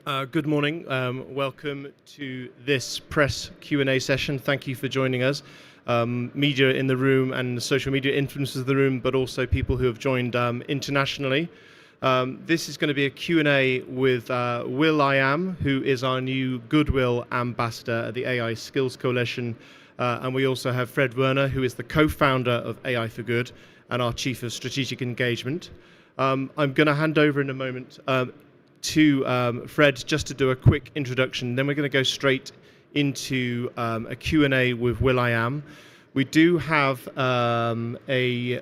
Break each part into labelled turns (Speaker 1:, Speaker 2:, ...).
Speaker 1: Good morning. Welcome to this press Q&A session. Thank you for joining us. Media in the room and social media influencers in the room, but also people who have joined internationally. This is going to be a Q&A with will.i.am, who is our new Goodwill Ambassador at the AI Skills Coalition. And we also have Fred Werner, who is the co-founder of AI for Good and our Chief of Strategic Engagement. I'm going to hand over in a moment to Fred just to do a quick introduction. Then we're going to go straight into a Q&A with will.i.am. We do have a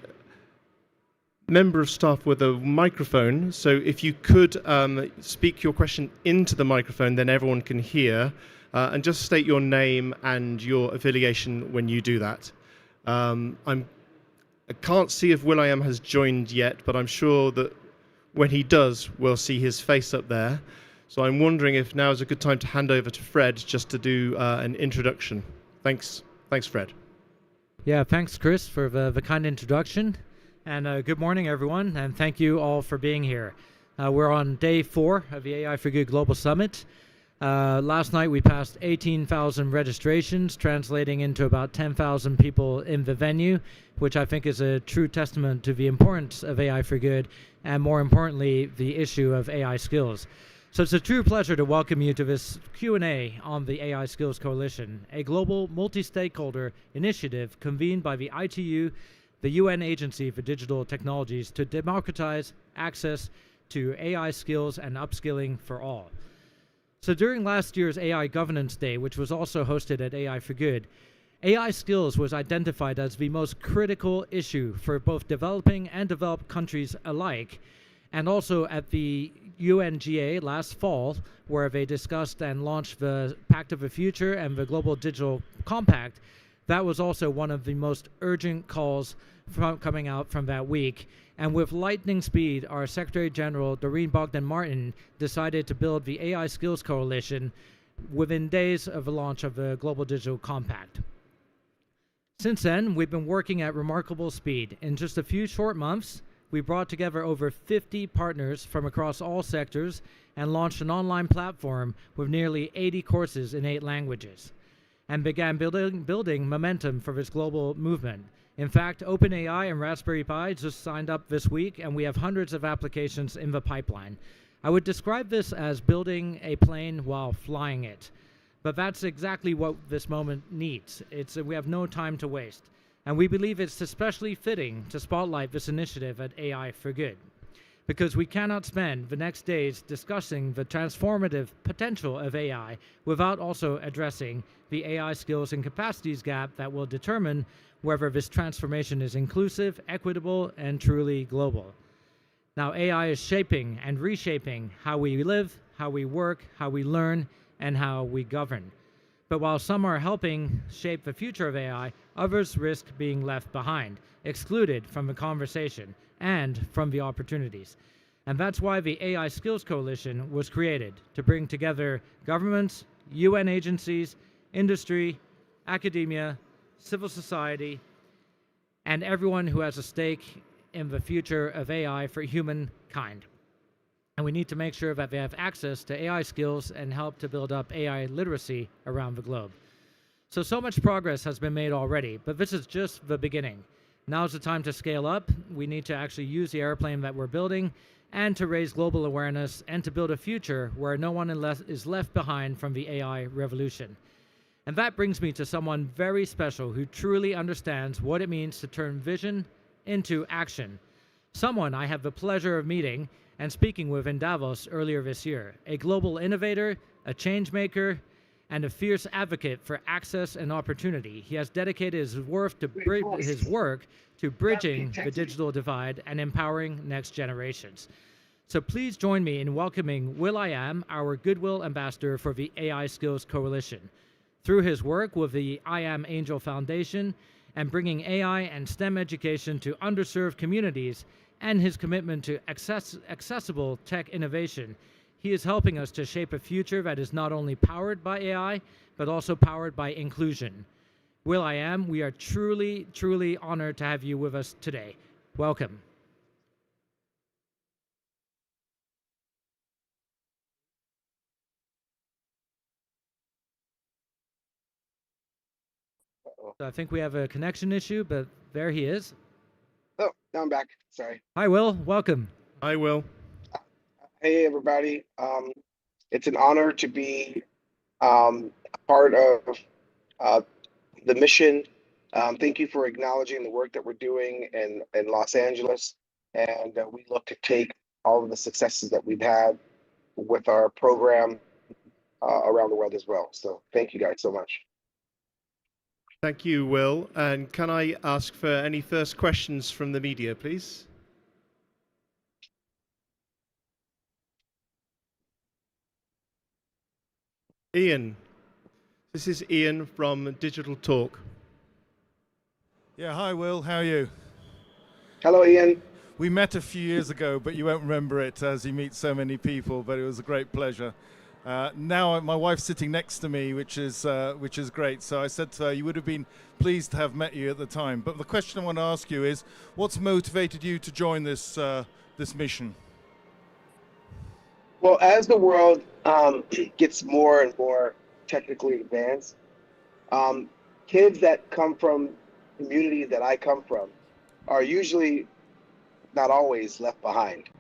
Speaker 1: member of staff with a microphone, so if you could speak your question into the microphone, then everyone can hear, and just state your name and your affiliation when you do that. I can't see if will.i.am has joined yet, but I'm sure that when he does, we'll see his face up there. So I'm wondering if now is a good time to hand over to Fred just to do an introduction. Thanks, Fred.
Speaker 2: Yeah, thanks, Chris, for the kind introduction. And good morning, everyone, and thank you all for being here. We're on day 4 of the AI for Good Global Summit. Last night we passed 18,000 registrations, translating into about 10,000 people in the venue, which I think is a true testament to the importance of AI for Good, and more importantly, the issue of AI skills. So it's a true pleasure to welcome you to this Q&A on the AI Skills Coalition, a global multi-stakeholder initiative convened by the ITU, the UN Agency for Digital Technologies, to democratize access to AI skills and upskilling for all. So during last year's AI Governance Day, which was also hosted at AI for Good, AI skills was identified as the most critical issue for both developing and developed countries alike, and also at the UNGA last fall, where they discussed and launched the Pact of the Future and the Global Digital Compact. That was also one of the most urgent calls coming out from that week. And with lightning speed, our Secretary General, Doreen Bogdan-Martin, decided to build the AI Skills Coalition within days of the launch of the Global Digital Compact. Since then, we've been working at remarkable speed. In just a few short months, we brought together over 50 partners from across all sectors and launched an online platform with nearly 80 courses in 8 languages, and began building momentum for this global movement. In fact, OpenAI and Raspberry Pi just signed up this week, and we have hundreds of applications in the pipeline. I would describe this as building a plane while flying it. But that's exactly what this moment needs. We have no time to waste. And we believe it's especially fitting to spotlight this initiative at AI for Good, because we cannot spend the next days discussing the transformative potential of AI without also addressing the AI skills and capacities gap that will determine whether this transformation is inclusive, equitable, and truly global. Now, AI is shaping and reshaping how we live, how we work, how we learn, and how we govern. But while some are helping shape the future of AI, others risk being left behind, excluded from the conversation and from the opportunities. And that's why the AI Skills Coalition was created, to bring together governments, UN agencies, industry, academia, civil society, and everyone who has a stake in the future of AI for humankind. And we need to make sure that they have access to AI skills and help to build up AI literacy around the globe. So much progress has been made already, but this is just the beginning. Now's the time to scale up. We need to actually use the airplane that we're building and to raise global awareness and to build a future where no one is left behind from the AI revolution. And that brings me to someone very special who truly understands what it means to turn vision into action. Someone I have the pleasure of meeting and speaking with in Davos earlier this year, a global innovator, a change maker, and a fierce advocate for access and opportunity. He has dedicated his work to bridging the digital divide and empowering next generations. So please join me in welcoming will.i.am, our Goodwill Ambassador for the AI Skills Coalition. Through his work with the I Am Angel Foundation and bringing AI and STEM education to underserved communities, and his commitment to accessible tech innovation, he is helping us to shape a future that is not only powered by AI, but also powered by inclusion. will.i.am, we are truly, truly honored to have you with us today. Welcome. So I think we have a connection issue, but there he is.
Speaker 3: Oh, now I'm back. Sorry.
Speaker 2: Hi, Will. Welcome.
Speaker 1: I will.
Speaker 3: Hey, everybody. It's an honor to be part of uh, the mission. Thank you for acknowledging the work that we're doing in Los Angeles. And we look to take all of the successes that we've had with our program around the world as well. So thank you guys so much.
Speaker 1: Thank you, Will. And can I ask for any first questions from the media, please? Ian. This is Ian from Digital Talk.
Speaker 4: Yeah, hi Will, how are you?
Speaker 3: Hello, Ian.
Speaker 4: We met a few years ago, but you won't remember it as you meet so many people, but it was a great pleasure. Now my wife's sitting next to me, which is great. So I said to her, you would have been pleased to have met you at the time. But the question I want to ask you is, what's motivated you to join this mission?
Speaker 3: Well, as the world gets more and more technically advanced, kids that come from communities that I come from are usually not always left behind.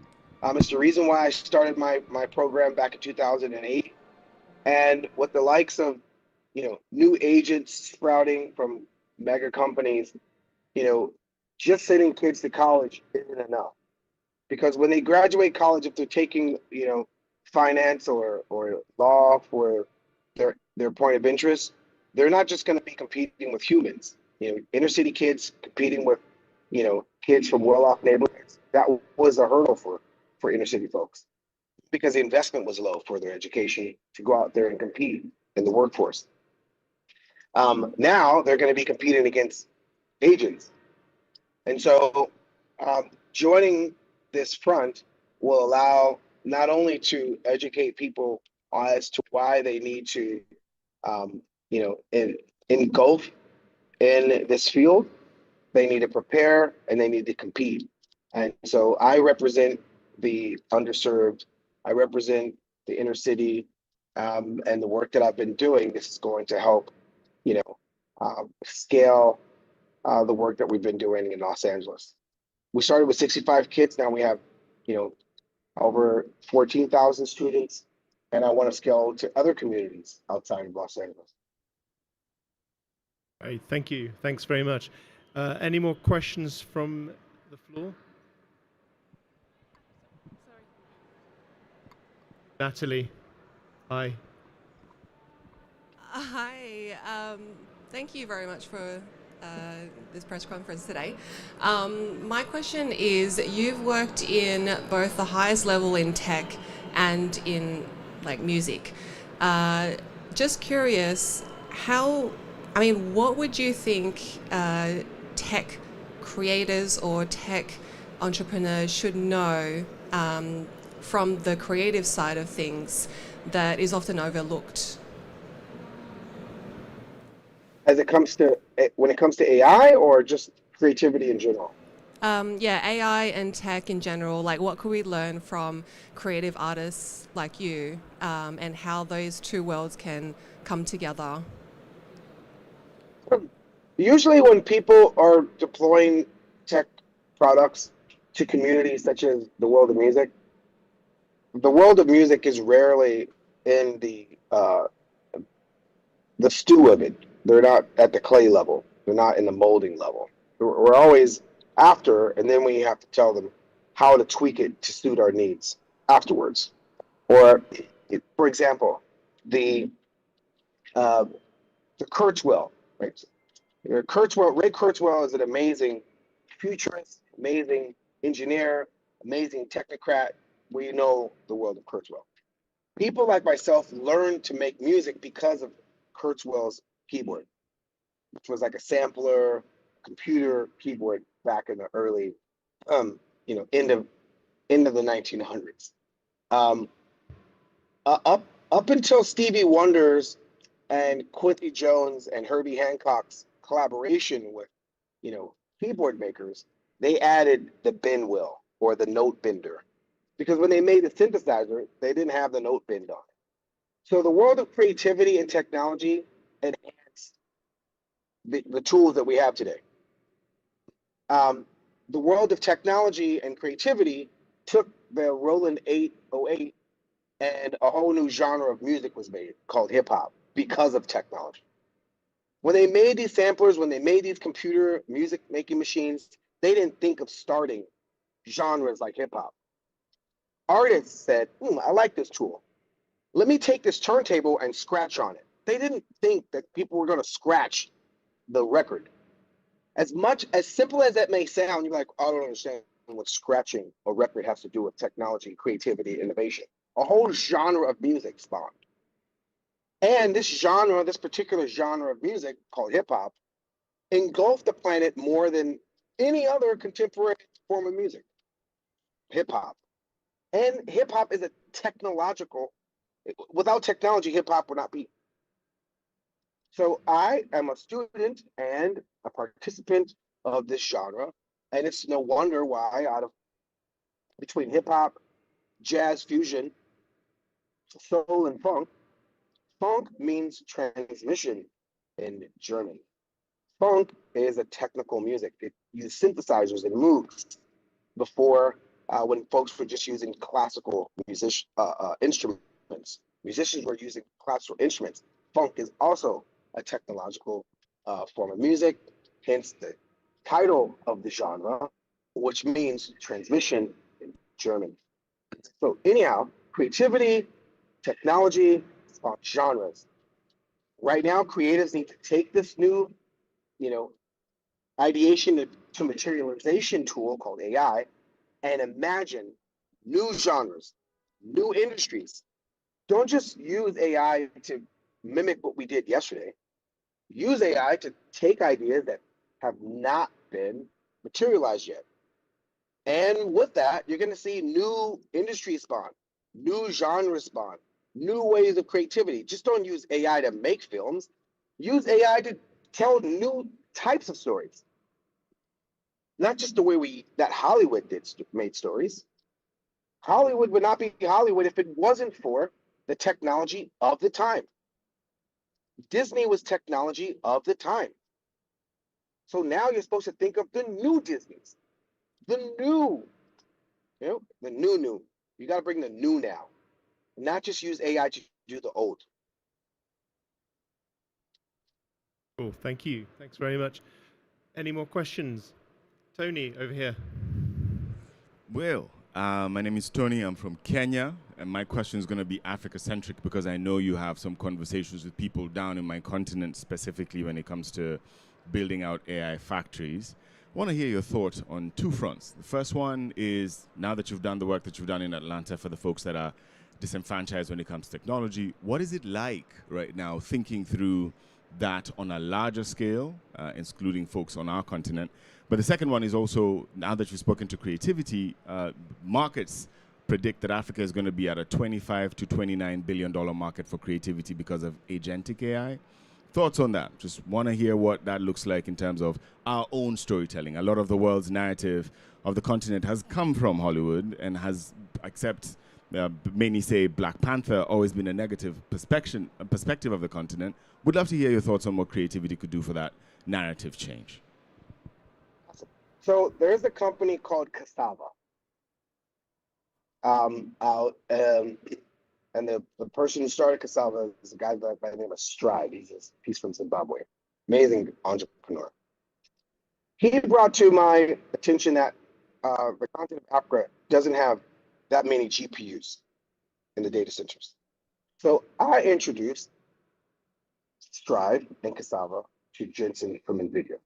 Speaker 3: It's the reason why I started my program back in 2008, and with the likes of new agents sprouting from mega companies, just sending kids to college isn't enough, because when they graduate college, if they're taking finance or law for their point of interest, they're not just going to be competing with humans. Inner city kids competing with kids from well-off neighborhoods. That was a hurdle for inner city folks, because the investment was low for their education to go out there and compete in the workforce. Now they're going to be competing against agents, and so joining this front will allow not only to educate people as to why they need to, engulf in this field. They need to prepare and they need to compete. And so I represent the underserved. I represent the inner city, and the work that I've been doing. This is going to help, scale the work that we've been doing in Los Angeles. We started with 65 kids. Now we have, over 14,000 students, and I want to scale to other communities outside of Los Angeles.
Speaker 1: All right, thank you. Thanks very much. Any more questions from the floor? Natalie, hi.
Speaker 5: Hi, thank you very much for this press conference today. My question is, you've worked in both the highest level in tech and in music. Just curious, what would you think tech creators or tech entrepreneurs should know from the creative side of things that is often overlooked?
Speaker 3: When it comes to AI, or just creativity in general?
Speaker 5: Yeah, AI and tech in general. What could we learn from creative artists like you, and how those two worlds can come together?
Speaker 3: Usually when people are deploying tech products to communities such as the world of music is rarely in the stew of it. They're not at the clay level. They're not in the molding level. We're always after, and then we have to tell them how to tweak it to suit our needs afterwards. Or, for example, the Kurzweil, right? Ray Kurzweil is an amazing futurist, amazing engineer, amazing technocrat. We know the world of Kurzweil. People like myself learned to make music because of Kurzweil's keyboard, which was like a sampler computer keyboard back in the early, end of the 1900s. Up until Stevie Wonder's and Quincy Jones and Herbie Hancock's collaboration with, keyboard makers, they added the bend wheel or the note bender, because when they made the synthesizer, they didn't have the note bend on it. So the world of creativity and technology enhanced the tools that we have today. The world of technology and creativity took the Roland 808 and a whole new genre of music was made called hip hop because of technology. When they made these samplers, when they made these computer music making machines, they didn't think of starting genres like hip hop. Artists said, I like this tool. Let me take this turntable and scratch on it. They didn't think that people were going to scratch the record. As simple as that may sound, you're like, I don't understand what scratching a record has to do with technology, creativity, innovation. A whole genre of music spawned. And this particular genre of music called hip hop, engulfed the planet more than any other contemporary form of music. Hip hop. And hip hop is without technology, hip hop would not be. So I am a student and a participant of this genre. And it's no wonder why between hip hop, jazz fusion, soul, and funk, funk means transmission in German. Funk is a technical music. It uses synthesizers and moves before when folks were just using classical instruments. Musicians were using classical instruments. Funk is also a technological form of music, hence the title of the genre, which means transmission in German. So anyhow, creativity, technology, genres. Right now, creatives need to take this new, ideation to materialization tool called AI and imagine new genres, new industries. Don't just use AI to mimic what we did yesterday. Use AI to take ideas that have not been materialized yet. And with that, you're going to see new industries spawn, new genres spawn, new ways of creativity. Just don't use AI to make films. Use AI to tell new types of stories. Not just the way that Hollywood made stories. Hollywood would not be Hollywood if it wasn't for the technology of the time. Disney was technology of the time. So now you're supposed to think of the new Disneys, the new, the new. You got to bring the new now, not just use AI to do the old.
Speaker 1: Cool. Thank you. Thanks very much. Any more questions? Tony, over here.
Speaker 6: Well, my name is Tony. I'm from Kenya, and my question is going to be Africa-centric because I know you have some conversations with people down in my continent, specifically when it comes to building out AI factories. I want to hear your thoughts on two fronts. The first one is, now that you've done the work that you've done in Atlanta for the folks that are disenfranchised when it comes to technology, what is it like right now thinking through that on a larger scale, including folks on our continent? But the second one is also, now that you've spoken to creativity, markets predict that Africa is going to be at a $25 to $29 billion market for creativity because of agentic AI. Thoughts on that? Just want to hear what that looks like in terms of our own storytelling. A lot of the world's narrative of the continent has come from Hollywood and has, except many say Black Panther, always been a negative perspective of the continent. Would love to hear your thoughts on what creativity could do for that narrative change.
Speaker 3: So there's a company called Cassava. And the person who started Cassava is a guy by the name of Stride. He's from Zimbabwe. Amazing entrepreneur. He brought to my attention that the continent of Africa doesn't have that many GPUs in the data centers. So I introduced Stride and Cassava to Jensen from NVIDIA.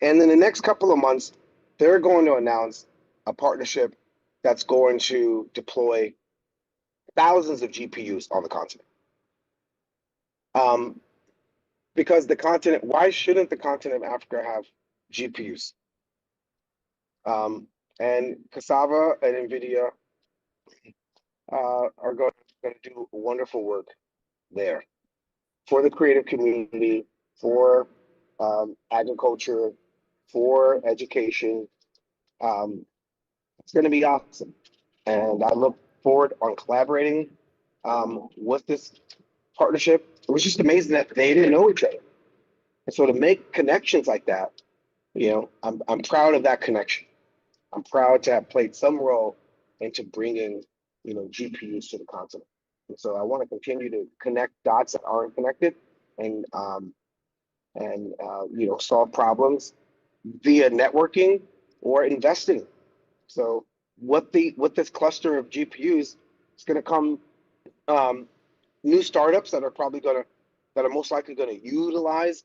Speaker 3: And in the next couple of months, they're going to announce a partnership that's going to deploy thousands of GPUs on the continent. Because why shouldn't the continent of Africa have GPUs? And Cassava and NVIDIA are going to do wonderful work there for the creative community, for agriculture, for education. It's going to be awesome. And I look forward on collaborating with this partnership. It was just amazing that they didn't know each other. And so to make connections like that, I'm proud of that connection. I'm proud to have played some role into bringing, GPUs to the continent. And so I want to continue to connect dots that aren't connected, and solve problems via networking or investing. So what this cluster of GPUs is going to come, new startups that are most likely going to utilize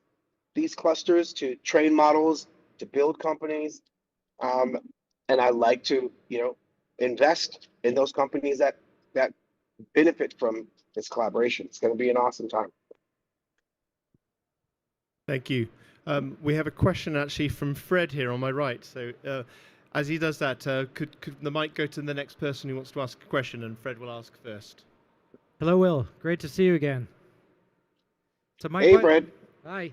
Speaker 3: these clusters to train models, to build companies. And I like to, invest in those companies that benefit from this collaboration. It's going to be an awesome time.
Speaker 1: Thank you. We have a question actually from Fred here on my right. So as he does that, could the mic go to the next person who wants to ask a question, and Fred will ask first.
Speaker 2: Hello, Will. Great to see you again. So
Speaker 3: Hey, Fred.
Speaker 2: Hi.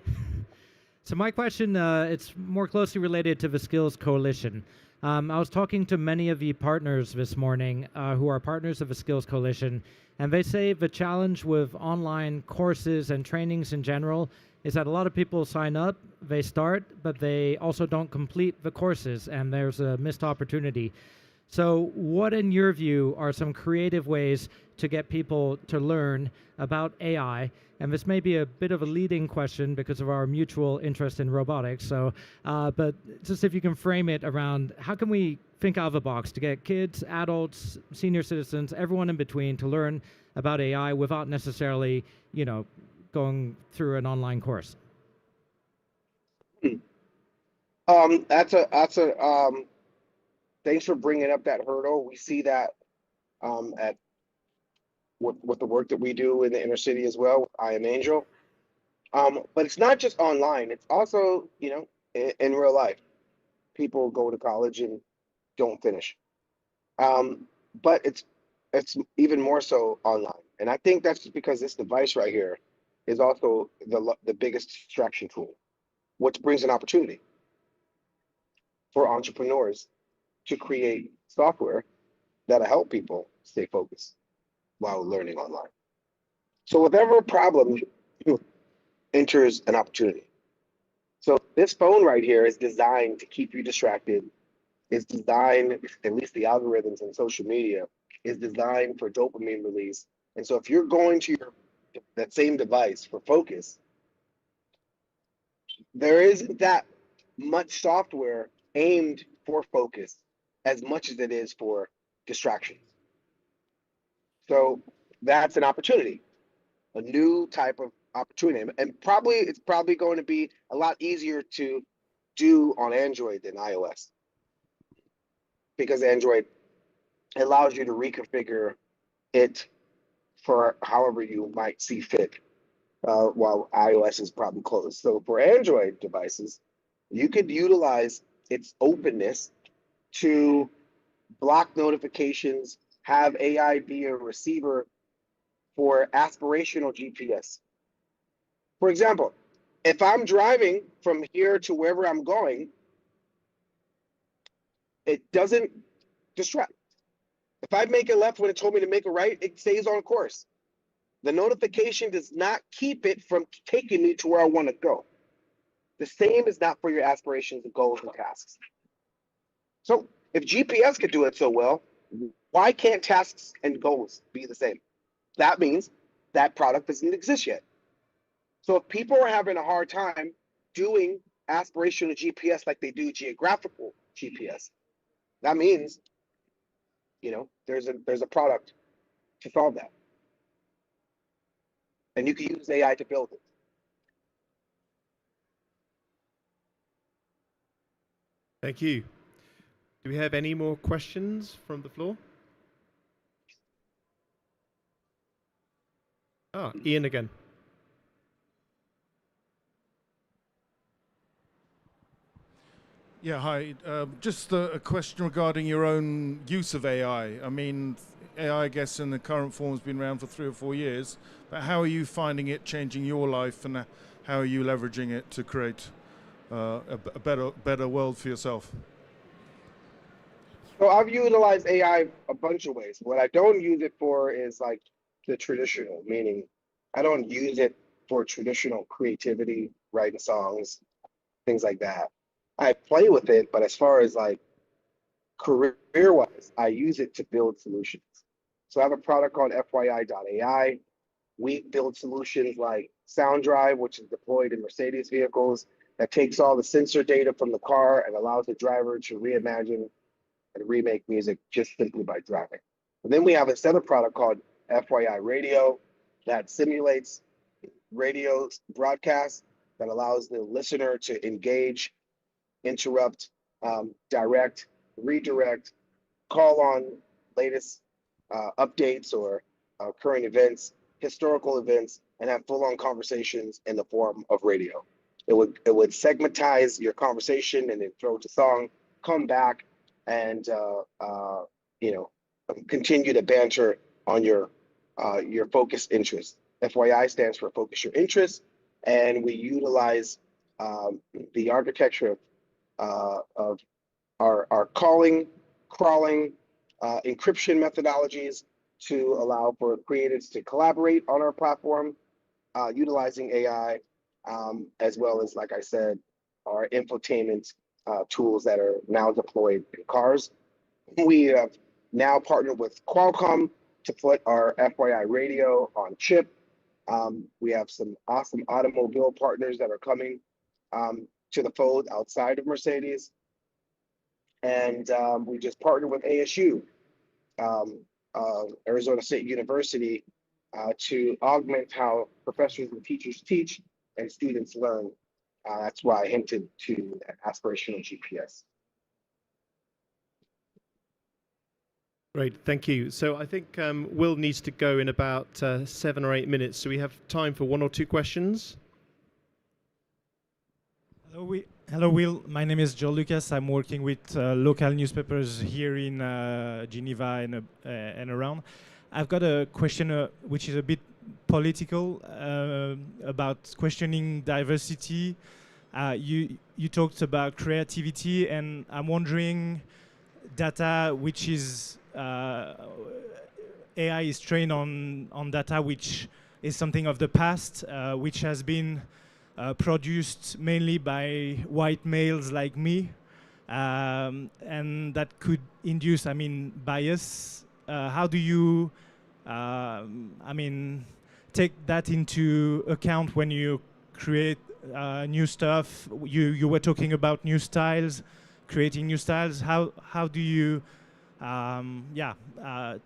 Speaker 2: So my question, it's more closely related to the Skills Coalition. I was talking to many of the partners this morning who are partners of the Skills Coalition, and they say the challenge with online courses and trainings in general is that a lot of people sign up, they start, but they also don't complete the courses, and there's a missed opportunity. So what, in your view, are some creative ways to get people to learn about AI? And this may be a bit of a leading question because of our mutual interest in robotics. So, but just if you can frame it around how can we think out of the box to get kids, adults, senior citizens, everyone in between to learn about AI without necessarily, going through an online course?
Speaker 3: That's a thanks for bringing up that hurdle. We see that at with the work that we do in the inner city as well, I Am Angel. But it's not just online. It's also, in real life. People go to college and don't finish. But it's even more so online. And I think that's just because this device right here is also the biggest distraction tool, which brings an opportunity for entrepreneurs to create software that'll help people stay focused while learning online. So whatever problem enters an opportunity. So this phone right here is designed to keep you distracted. It's designed, at least the algorithms in social media, is designed for dopamine release. And so if you're going to that same device for focus, there isn't that much software aimed for focus as much as it is for distractions. So that's an opportunity, a new type of opportunity. And it's probably going to be a lot easier to do on Android than iOS, because Android allows you to reconfigure it for however you might see fit, while iOS is probably closed. So for Android devices, you could utilize its openness to block notifications, have AI be a receiver for aspirational GPS. For example, if I'm driving from here to wherever I'm going, it doesn't distract. If I make a left when it told me to make a right, it stays on course. The notification does not keep it from taking me to where I want to go. The same is not for your aspirations and goals and tasks. So if GPS could do it so well, why can't tasks and goals be the same? That means that product doesn't exist yet. So if people are having a hard time doing aspirational GPS like they do geographical GPS, that means, there's a product to solve that. And you can use AI to build it.
Speaker 1: Thank you. Do we have any more questions from the floor? Ian again.
Speaker 4: Yeah, hi. Just a question regarding your own use of AI. I mean, AI, I guess, in the current form has been around for 3 or 4 years. But how are you finding it changing your life, and how are you leveraging it to create a better world for yourself?
Speaker 3: So I've utilized AI a bunch of ways. What I don't use it for is like the traditional, meaning I don't use it for traditional creativity, writing songs, things like that. I play with it, but as far as like career-wise, I use it to build solutions. So I have a product called FYI.ai. We build solutions like Sound Drive, which is deployed in Mercedes vehicles, that takes all the sensor data from the car and allows the driver to reimagine and remake music just simply by driving. And then we have this other product called FYI Radio that simulates radio broadcasts that allows the listener to engage, interrupt, direct, redirect, call on latest updates or current events, historical events, and have full-on conversations in the form of radio. It would segmentize your conversation and then throw it a song, come back, and continue to banter on your focused interest. FYI stands for focus your interest, and we utilize the architecture of our calling, crawling, encryption methodologies to allow for creatives to collaborate on our platform, utilizing AI, as well as, like I said, our infotainment tools that are now deployed in cars. We have now partnered with Qualcomm to put our FYI radio on chip. We have some awesome automobile partners that are coming to the fold outside of Mercedes. And we just partnered with ASU, Arizona State University, to augment how professors and teachers teach and students learn. That's why I hinted to that aspirational GPS.
Speaker 1: Great, thank you. So I think Will needs to go in about 7 or 8 minutes. So we have time for 1 or 2 questions.
Speaker 7: Hello, Will. My name is Joe Lucas. I'm working with local newspapers here in Geneva and around. I've got a question which is a bit political about questioning diversity. You talked about creativity, and I'm wondering, data which is AI is trained on data which is something of the past, which has been produced mainly by white males like me, and that could induce, bias. How do you, take that into account when you create new stuff? You were talking about new styles, creating new styles. How do you,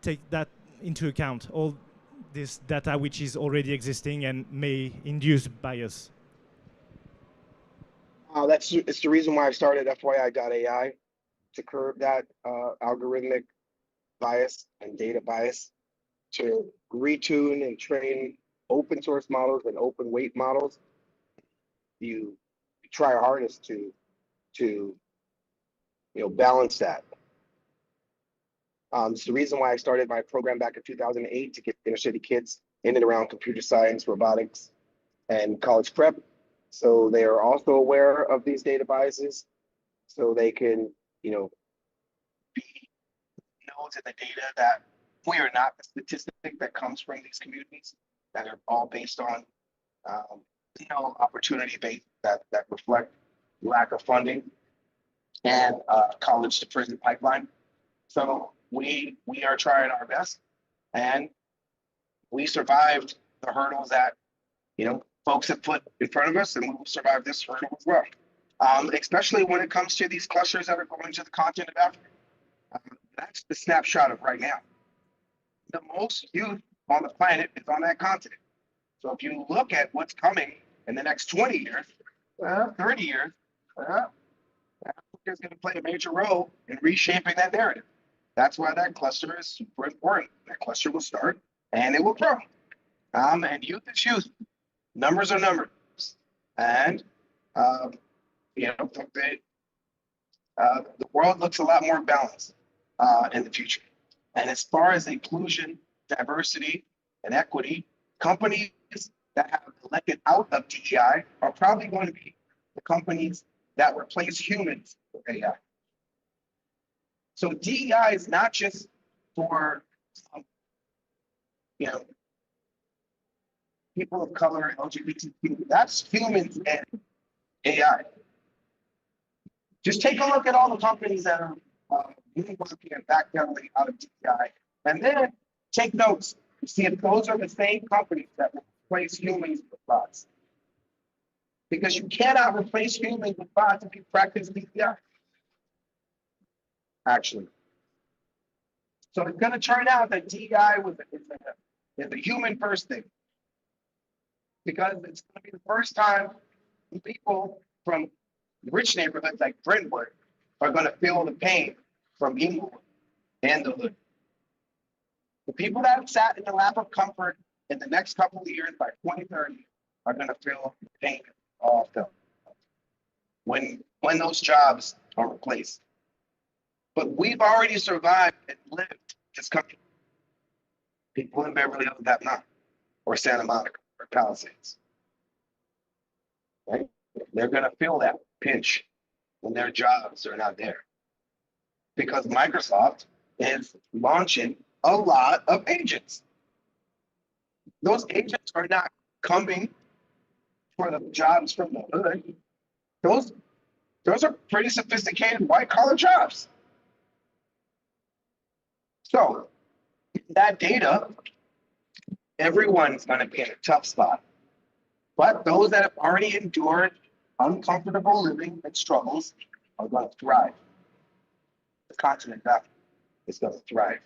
Speaker 7: take that into account? All this data which is already existing and may induce bias.
Speaker 3: It's the reason why I started FYI.ai, to curb that algorithmic bias and data bias, to retune and train open source models and open weight models. You try our hardest to balance that. It's the reason why I started my program back in 2008 to get inner city kids in and around computer science, robotics, and college prep. So they are also aware of these data biases, so they can, be nodes in the data that we are not the statistic that comes from these communities, that are all based on, opportunity based that reflect lack of funding and college to prison pipeline. So we are trying our best, and we survived the hurdles that, folks have put in front of us, and we will survive this hurdle as well. Especially when it comes to these clusters that are going to the continent of Africa. That's the snapshot of right now. The most youth on the planet is on that continent. So if you look at what's coming in the next 20 years, 30 years, Africa is going to play a major role in reshaping that narrative. That's why that cluster is super important. That cluster will start and it will grow. And youth is youth. Numbers are numbers. And, the world looks a lot more balanced in the future. And as far as inclusion, diversity, and equity, companies that have elected out of DEI are probably going to be the companies that replace humans with AI. So DEI is not just for, people of color, LGBTQ. That's humans and AI. Just take a look at all the companies that are working and backpedaling out of DEI, and then take notes to see if those are the same companies that will replace humans with bots. Because you cannot replace humans with bots if you practice DEI. Actually. So it's going to turn out that DEI is a human first thing. Because it's going to be the first time people from rich neighborhoods like Brentwood are going to feel the pain from Inglewood and the hood. The people that have sat in the lap of comfort in the next couple of years by 2030 are going to feel the pain all felt when those jobs are replaced. But we've already survived and lived this country. People in Beverly Hills have not, or Santa Monica, or Palisades. Right? They're going to feel that pinch when their jobs are not there. Because Microsoft is launching a lot of agents. Those agents are not coming for the jobs from the hood. Those are pretty sophisticated white collar jobs. So that data, everyone's going to be in a tough spot. But those that have already endured uncomfortable living and struggles are going to thrive. The continent is going to thrive.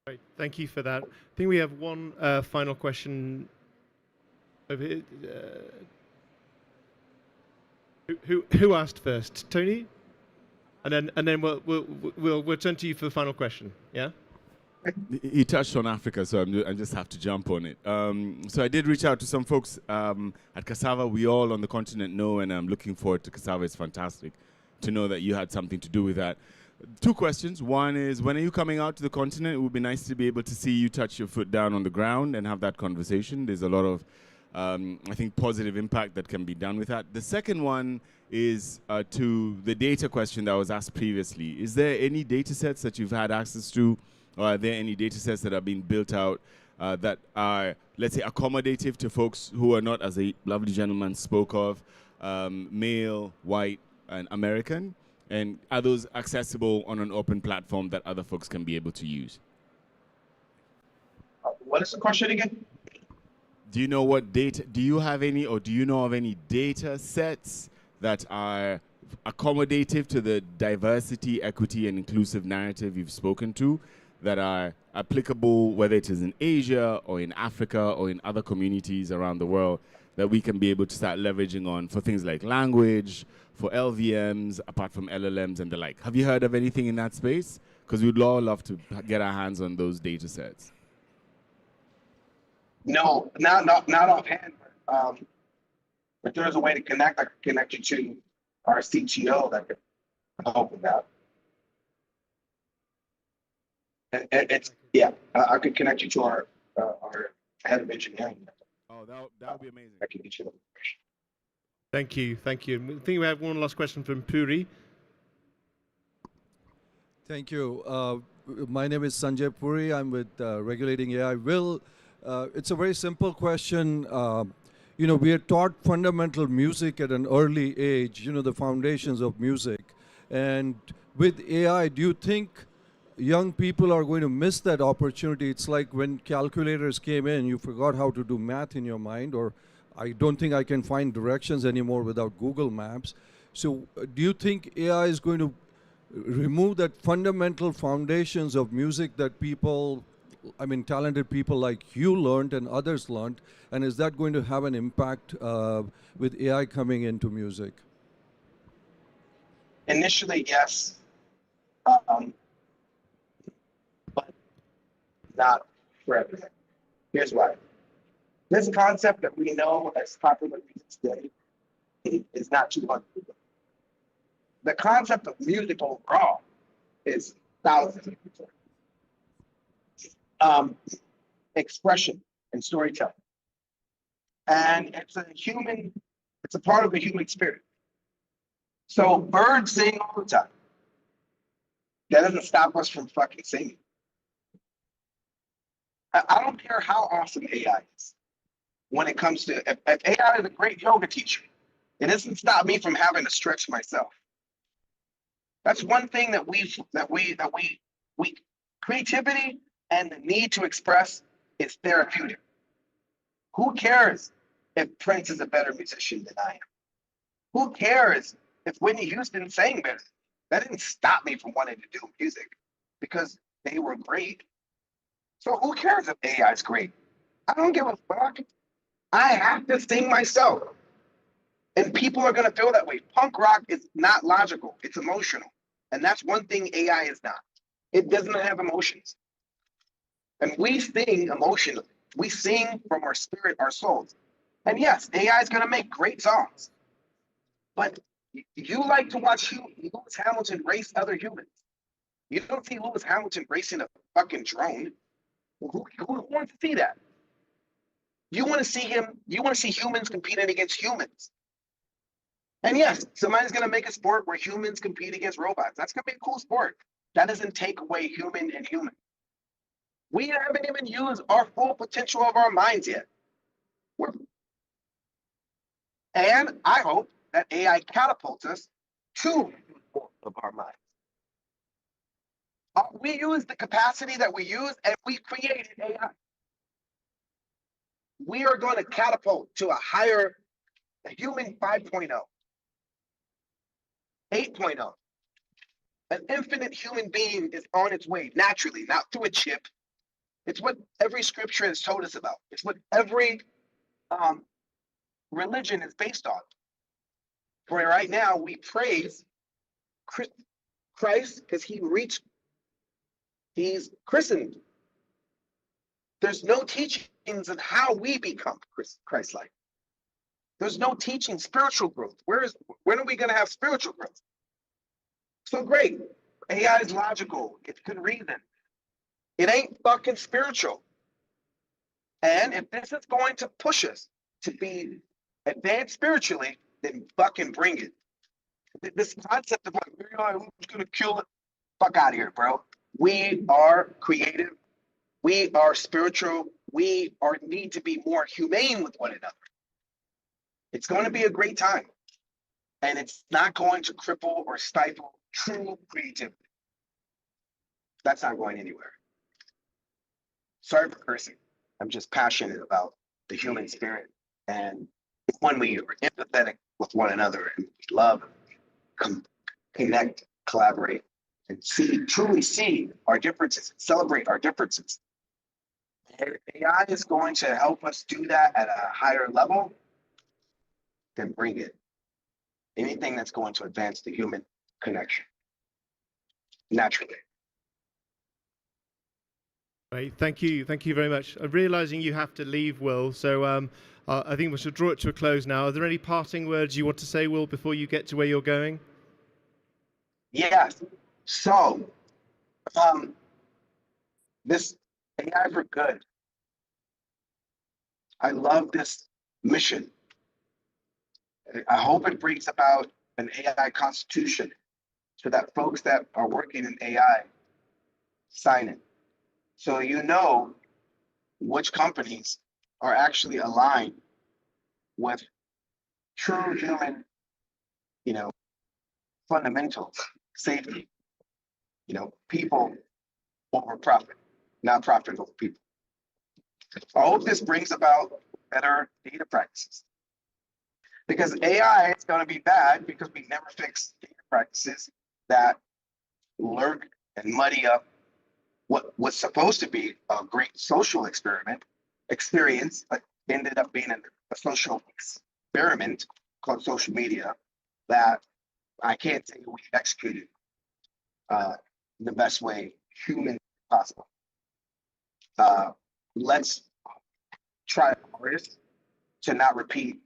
Speaker 1: Great. Thank you for that. I think we have one final question over here. Who asked first? Tony? And then we'll turn to you for the final question. Yeah.
Speaker 6: He touched on Africa, so I just have to jump on it. So I did reach out to some folks at Cassava. We all on the continent know, and I'm looking forward to Cassava. It's fantastic to know that you had something to do with that. Two questions. One is, when are you coming out to the continent? It would be nice to be able to see you touch your foot down on the ground and have that conversation. There's a lot of, I think, positive impact that can be done with that. The second one is to the data question that was asked previously. Is there any data sets that you've had access to, or are there any data sets that are being built out that are, let's say, accommodative to folks who are not, as a lovely gentleman spoke of, male, white, and American? And are those accessible on an open platform that other folks can be able to use?
Speaker 3: What is the question again?
Speaker 6: Do you know what data, do you have any, or do you know of any data sets that are accommodative to the diversity, equity, and inclusive narrative you've spoken to, that are applicable, whether it is in Asia or in Africa or in other communities around the world, that we can be able to start leveraging on for things like language, for LVMs, apart from LLMs and the like? Have you heard of anything in that space? Because we'd all love to get our hands on those data sets.
Speaker 3: No, not offhand. But there's a way to connect. I can connect you to our CTO that could help with that. And it's, yeah, I could connect you to our head of engineering.
Speaker 6: Oh, that would be amazing.
Speaker 3: I can get you the information.
Speaker 1: Thank you. Thank you. I think we have one last question from Puri.
Speaker 8: Thank you. My name is Sanjay Puri. I'm with Regulating AI. Will, it's a very simple question. You know, we are taught fundamental music at an early age, you know, the foundations of music. And with AI, do you think young people are going to miss that opportunity? It's like when calculators came in, you forgot how to do math in your mind, or I don't think I can find directions anymore without Google Maps. So do you think AI is going to remove that fundamental foundations of music that people, I mean, talented people like you learned and others learned, and is that going to have an impact with AI coming into music?
Speaker 3: Initially, yes, but not for everything. Here's why. This concept that we know as popular music today is not 200. The concept of music overall is thousands of years. Expression and storytelling. And it's a part of the human spirit. So birds sing all the time. That doesn't stop us from fucking singing. I don't care how awesome AI is. When it comes to if AI is a great yoga teacher, it doesn't stop me from having to stretch myself. That's one thing that we creativity and the need to express is therapeutic. Who cares if Prince is a better musician than I am? Who cares if Whitney Houston sang better? That didn't stop me from wanting to do music because they were great. So who cares if AI is great? I don't give a fuck. I have to sing myself. And people are going to feel that way. Punk rock is not logical, it's emotional. And that's one thing AI is not. It doesn't have emotions. And we sing emotionally. We sing from our spirit, our souls. And yes, AI is going to make great songs. But you like to watch Lewis Hamilton race other humans. You don't see Lewis Hamilton racing a fucking drone. Who wants to see that? You want to see humans competing against humans. And yes, somebody's going to make a sport where humans compete against robots. That's going to be a cool sport. That doesn't take away human and human. We haven't even used our full potential of our minds yet. And I hope that AI catapults us to of our minds. We use the capacity that we use and we created AI. We are going to catapult to a human 5.0, 8.0. An infinite human being is on its way naturally, not through a chip. It's what every scripture has told us about. It's what every religion is based on. For right now, we praise Christ because he's christened. There's no teachings of how we become Christ-like. There's no teaching spiritual growth. When are we going to have spiritual growth? So great. AI is logical. It can reason. It ain't fucking spiritual. And if this is going to push us to be advanced spiritually, then fucking bring it. This concept of like, who's going to kill it? Fuck out of here, bro. We are creative. We are spiritual. We need to be more humane with one another. It's going to be a great time. And it's not going to cripple or stifle true creativity. That's not going anywhere. Sorry for cursing. I'm just passionate about the human spirit. And when we are empathetic with one another and we love, connect, collaborate, and truly see our differences, celebrate our differences. And AI is going to help us do that at a higher level, then bring it. Anything that's going to advance the human connection naturally.
Speaker 1: Right, thank you very much. I'm realizing you have to leave, Will, so I think we should draw it to a close now. Are there any parting words you want to say, Will, before you get to where you're going?
Speaker 3: Yes. So, this AI for good. I love this mission. I hope it brings about an AI constitution so that folks that are working in AI sign it. So you know which companies are actually aligned with true human, fundamentals, safety, people over profit, not profit over people. I hope this brings about better data practices. Because AI is going to be bad because we never fix data practices that lurk and muddy up what was supposed to be a great social experience, but ended up being a social experiment called social media that I can't say we executed the best way human possible. Let's try our hardest to not repeat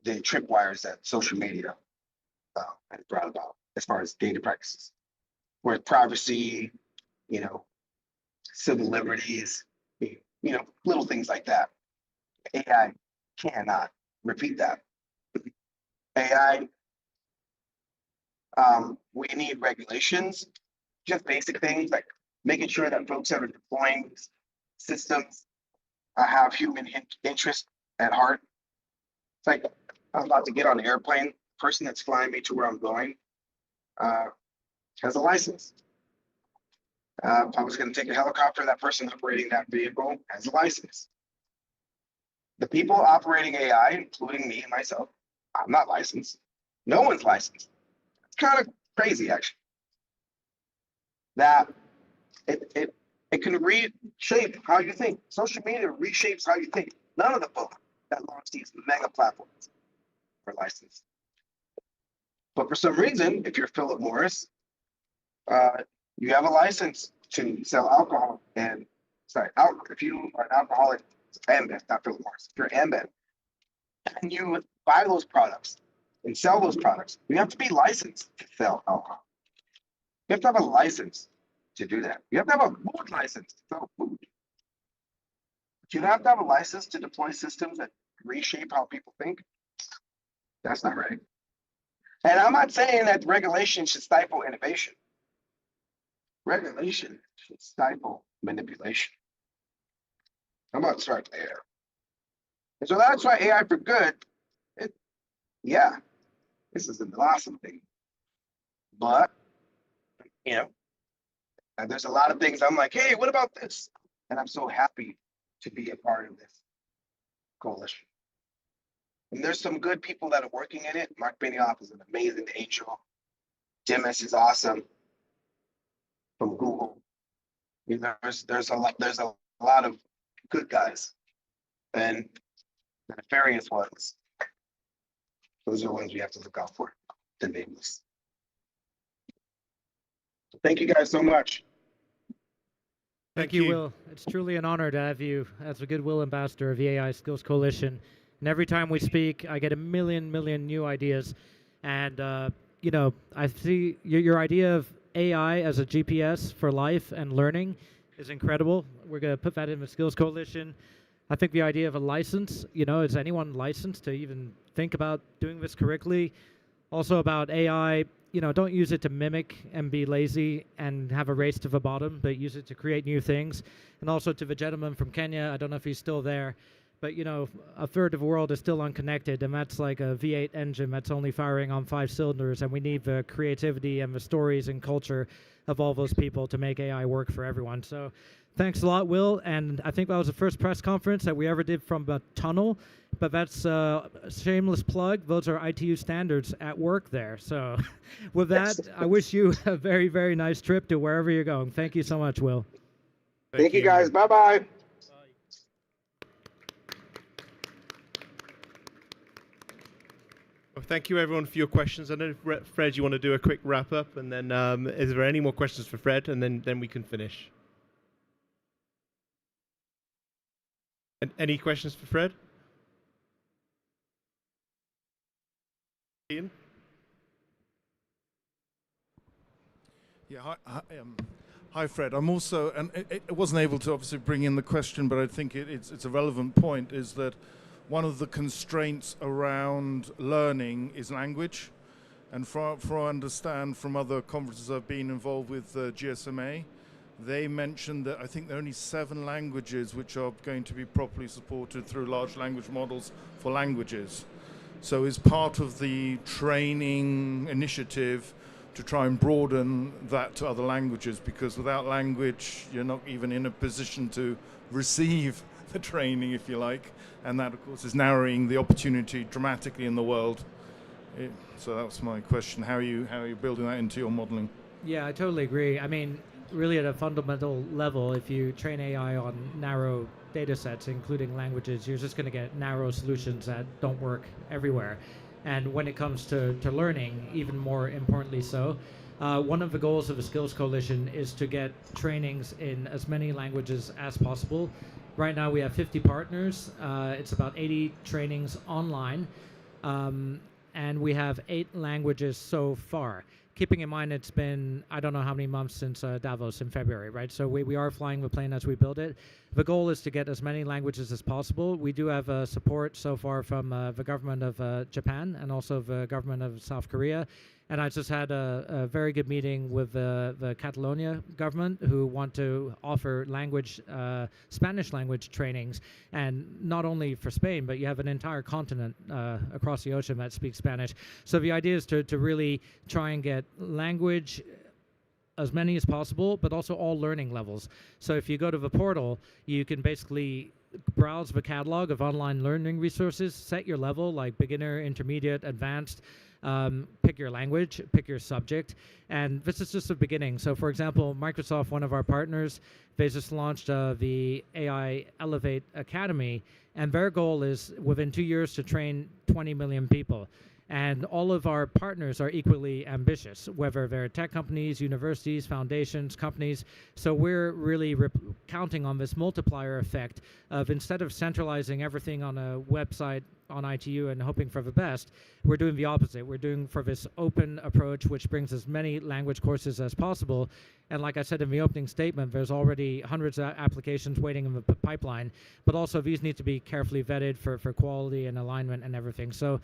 Speaker 3: the tripwires that social media has brought about as far as data practices, where privacy, civil liberties, little things like that. AI cannot repeat that. AI, we need regulations, just basic things like making sure that folks that are deploying systems have human interest at heart. It's like I'm about to get on an airplane. The person that's flying me to where I'm going has a license. If I was going to take a helicopter, that person operating that vehicle has a license. The people operating AI, including me and myself, I'm not licensed. No one's licensed. It's kind of crazy, actually. That it can reshape how you think. Social media reshapes how you think. None of the folks that launch these mega platforms are licensed. But for some reason, if you're Philip Morris, you have a license to sell alcohol and if you are an alcoholic, Ambev, not Philip Morris. If you're Ambev, and you buy those products and sell those products, you have to be licensed to sell alcohol. You have to have a license to do that. You have to have a food license to sell food. But you have to have a license to deploy systems that reshape how people think. That's not right. And I'm not saying that regulation should stifle innovation. Regulation should stifle manipulation. I'm about to start there. And so that's why AI for good, this is an awesome thing. But, and there's a lot of things I'm like, hey, what about this? And I'm so happy to be a part of this coalition. And there's some good people that are working in it. Mark Benioff is an amazing angel. Demis is awesome from Google. There's a lot of good guys, and the nefarious ones. Those are the ones we have to look out for. The nameless. Thank you guys so much.
Speaker 2: Thank you, Will. It's truly an honor to have you as a Goodwill Ambassador of the AI Skills Coalition. And every time we speak, I get a million new ideas. And, I see your idea of AI as a GPS for life and learning is incredible. We're going to put that in the Skills Coalition. I think the idea of a license, is anyone licensed to even think about doing this correctly? Also about AI, don't use it to mimic and be lazy and have a race to the bottom, but use it to create new things. And also to the gentleman from Kenya, I don't know if he's still there, but a third of the world is still unconnected, and that's like a V8 engine that's only firing on 5 cylinders, and we need the creativity and the stories and culture of all those people to make AI work for everyone. So thanks a lot, Will, and I think that was the first press conference that we ever did from the tunnel, but that's a shameless plug. Those are ITU standards at work there. So with that, I wish you a very, very nice trip to wherever you're going. Thank you so much, Will.
Speaker 3: Thank you, guys. Bye-bye.
Speaker 1: Well, thank you, everyone, for your questions. I know, Fred, you want to do a quick wrap-up, and then is there any more questions for Fred, and then we can finish. And any questions for Fred? Ian?
Speaker 4: Yeah, hi, Fred. I'm also, and I wasn't able to obviously bring in the question, but I think it's a relevant point, is that one of the constraints around learning is language. And for I understand from other conferences I've been involved with, GSMA, they mentioned that I think there are only 7 languages which are going to be properly supported through large language models for languages. So is part of the training initiative to try and broaden that to other languages, because without language, you're not even in a position to receive the training, if you like. And that, of course, is narrowing the opportunity dramatically in the world. So that was my question. How are you building that into your modeling?
Speaker 2: Yeah, I totally agree. I mean, really at a fundamental level, if you train AI on narrow data sets, including languages, you're just going to get narrow solutions that don't work everywhere. And when it comes to learning, even more importantly so, one of the goals of the Skills Coalition is to get trainings in as many languages as possible. Right now we have 50 partners. It's about 80 trainings online. And we have 8 languages so far. Keeping in mind it's been, I don't know how many months since Davos in February, right? So we are flying the plane as we build it. The goal is to get as many languages as possible. We do have support so far from the government of Japan and also the government of South Korea. And I just had a very good meeting with the Catalonia government, who want to offer Spanish language trainings, and not only for Spain, but you have an entire continent across the ocean that speaks Spanish. So the idea is to really try and get language, as many as possible, but also all learning levels. So if you go to the portal, you can basically browse the catalog of online learning resources, set your level, like beginner, intermediate, advanced, pick your language, pick your subject, and this is just the beginning. So for example, Microsoft, one of our partners, they just launched the AI Elevate Academy, and their goal is within 2 years to train 20 million people. And all of our partners are equally ambitious, whether they're tech companies, universities, foundations, companies. So we're really counting on this multiplier effect of, instead of centralizing everything on a website on ITU and hoping for the best, we're doing the opposite. We're doing for this open approach, which brings as many language courses as possible. And like I said in the opening statement, there's already hundreds of applications waiting in the pipeline, but also these need to be carefully vetted for quality and alignment and everything. So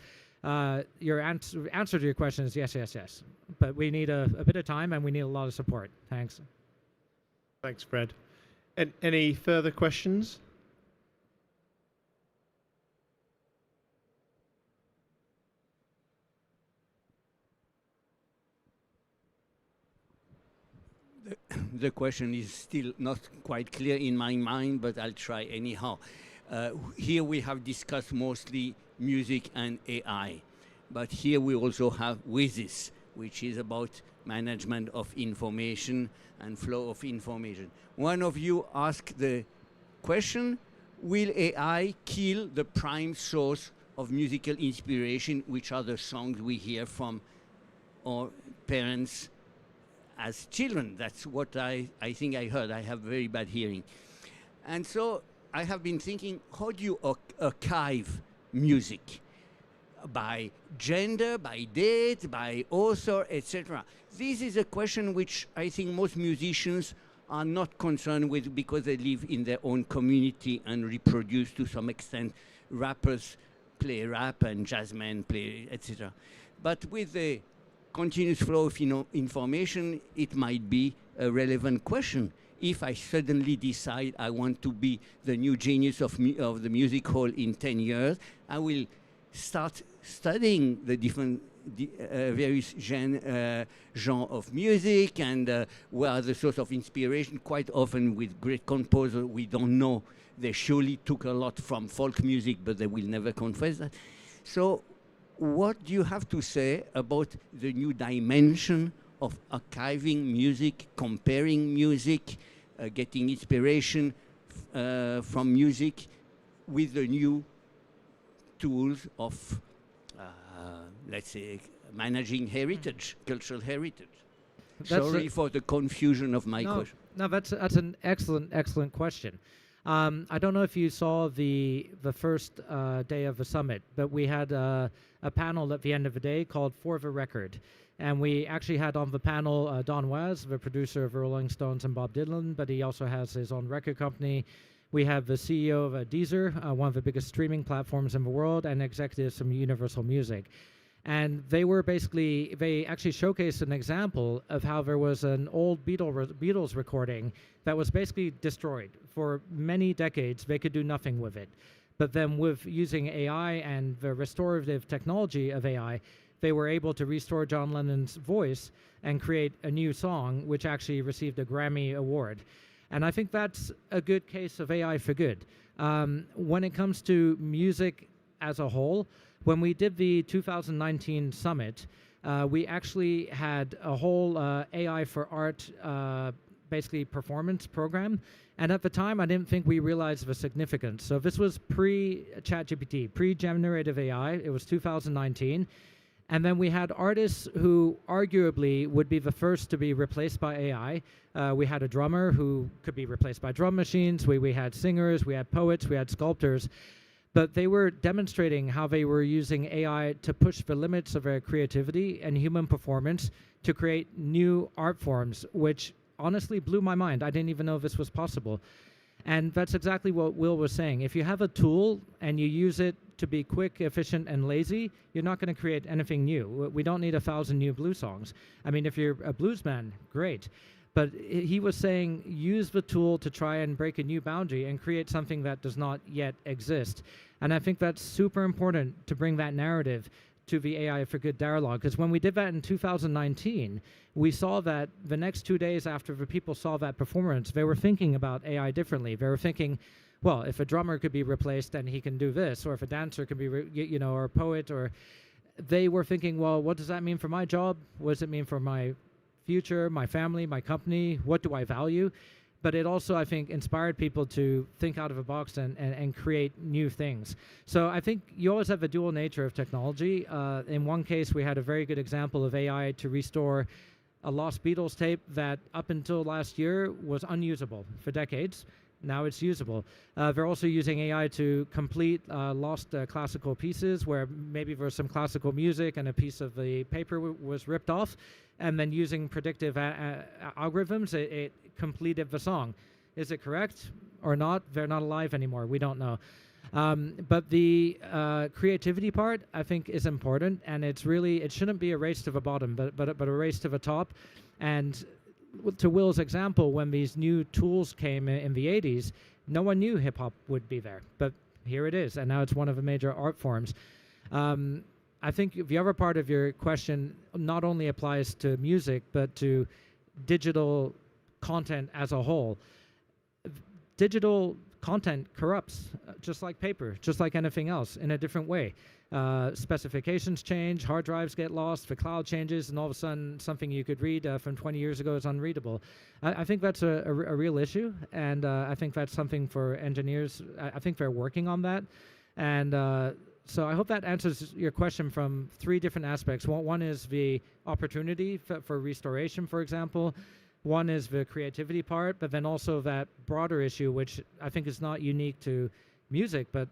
Speaker 2: your answer to your question is yes, yes, yes. But we need a bit of time, and we need a lot of support. Thanks.
Speaker 1: Thanks, Fred. And any further questions?
Speaker 9: The question is still not quite clear in my mind, but I'll try anyhow. Here we have discussed mostly music and AI, but here we also have WISIS, which is about management of information and flow of information. One of you asked the question, will AI kill the prime source of musical inspiration, which are the songs we hear from our parents as children? That's what I think I heard. I have very bad hearing. And so I have been thinking, how do you archive music? By gender, by date, by author, etc. This is a question which I think most musicians are not concerned with, because they live in their own community and reproduce to some extent. Rappers play rap and jazzmen play, etc. But with the continuous flow of information, it might be a relevant question. If I suddenly decide I want to be the new genius of the music hall in 10 years, I will start studying the different various genre of music, and where are the source of inspiration. Quite often with great composers, we don't know. They surely took a lot from folk music, but they will never confess that. So what do you have to say about the new dimension of archiving music, comparing music, getting inspiration from music with the new tools of, let's say, managing heritage, cultural heritage? Sorry for the confusion of my question.
Speaker 2: No, that's an excellent question. I don't know if you saw the first day of the summit, but we had a panel at the end of the day called For the Record. And we actually had on the panel Don Was, the producer of Rolling Stones and Bob Dylan, but he also has his own record company. We have the CEO of Deezer, one of the biggest streaming platforms in the world, and executives from Universal Music. And they actually showcased an example of how there was an old Beatles recording that was basically destroyed. For many decades, they could do nothing with it. But then with using AI and the restorative technology of AI, they were able to restore John Lennon's voice and create a new song, which actually received a Grammy Award. And I think that's a good case of AI for good. When it comes to music as a whole, when we did the 2019 summit, we actually had a whole AI for art, basically performance program. And at the time, I didn't think we realized the significance. So this was pre-ChatGPT, pre-generative AI. It was 2019. And then we had artists who arguably would be the first to be replaced by AI. We had a drummer who could be replaced by drum machines. We had singers, we had poets, we had sculptors. But they were demonstrating how they were using AI to push the limits of their creativity and human performance to create new art forms, which honestly blew my mind. I didn't even know this was possible. And that's exactly what Will was saying. If you have a tool and you use it to be quick, efficient, and lazy, you're not going to create anything new. We don't need 1,000 new blues songs. I mean, if you're a bluesman, great. But he was saying use the tool to try and break a new boundary and create something that does not yet exist. And I think that's super important to bring that narrative to the AI for Good dialogue, because when we did that in 2019, we saw that the next 2 days after the people saw that performance, they were thinking about AI differently. They were thinking, well, if a drummer could be replaced, then he can do this, or if a dancer can be, or a poet, or they were thinking, well, what does that mean for my job? What does it mean for my future, my family, my company? What do I value? But it also, I think, inspired people to think out of the box and create new things. So I think you always have a dual nature of technology. In one case, we had a very good example of AI to restore a lost Beatles tape that up until last year was unusable for decades. Now it's usable. They're also using AI to complete lost classical pieces where maybe there's some classical music and a piece of the paper was ripped off, and then using predictive algorithms, it completed the song. Is it correct or not? They're not alive anymore. We don't know. But the creativity part, I think, is important, and it shouldn't be a race to the bottom, but a race to the top. And to Will's example, when these new tools came in the 80s, no one knew hip-hop would be there. But here it is, and now it's one of the major art forms. I think the other part of your question not only applies to music, but to digital content as a whole. Digital content corrupts, just like paper, just like anything else, in a different way. Specifications change, hard drives get lost, the cloud changes, and all of a sudden something you could read from 20 years ago is unreadable. I think that's a real issue, and I think that's something for engineers. I think they're working on that. And so I hope that answers your question from 3 different aspects. One is the opportunity for restoration, for example. One is the creativity part, but then also that broader issue, which I think is not unique to music, but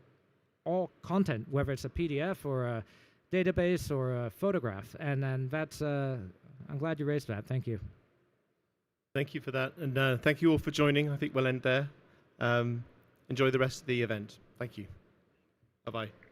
Speaker 2: all content, whether it's a PDF or a database or a photograph. And that's, I'm glad you raised that. Thank you.
Speaker 1: Thank you for that. And thank you all for joining. I think we'll end there. Enjoy the rest of the event. Thank you. Bye-bye.